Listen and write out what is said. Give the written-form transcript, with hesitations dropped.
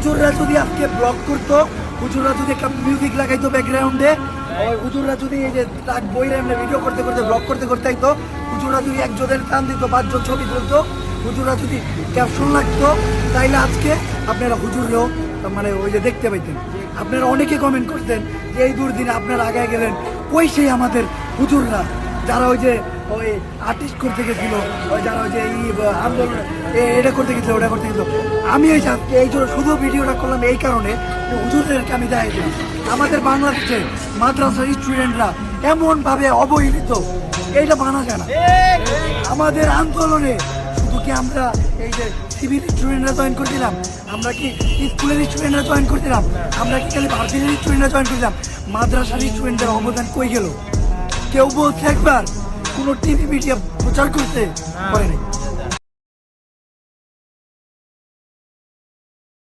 হুজুররা যদি আজকে ব্লগ করতো, হুজুররা যদি একটা মিউজিক লাগাইতো ব্যাকগ্রাউন্ডে, হুজুররা যদি এই যে তার বইরে এমনি ভিডিও করতে করতে ব্লগ করতে করতে আইতো, হুজুররা যদি একজনের টান দিত, 5 জন ছবি তুলতো, হুজুররা যদি ক্যাপশন লাগতো, তাইলে আজকে আপনারা হুজুররেও মানে ওই যে দেখতে পাইতেন। আপনারা অনেকে কমেন্ট করতেন যে এই দুর্দিনে আপনারা আগে গেলেন, ওই সেই আমাদের হুজুররা যারা ওই যে ওই আর্টিস্ট করতে গেছিল, ওই যারা ওই যে এই আন্দোলন এটা করতে গেছিল, ওটা করতে গেছিল। আমি এই আজকে এই জন্য শুধু ভিডিওটা করলাম এই কারণে যে হুজুরদেরকে আমি দেখাই দিলাম আমাদের বাংলাদেশের মাদ্রাসার স্টুডেন্টরা এমনভাবে অবহেলিত, এইটা মানা যায় না। আমাদের আন্দোলনে শুধু কি আমরা এই যে সিভিল স্টুডেন্টরা জয়েন করছিলাম, আমরা কি স্কুলের স্টুডেন্টরা জয়েন করছিলাম, আমরা কি খালি ভার্সিটির স্টুডেন্টরা জয়েন করছিলাম? মাদ্রাসার স্টুডেন্টদের অবদান কই গেল? কেউ বলছে একবার? কোনো টিভি মিডিয়া প্রচার করতে পারে নাই।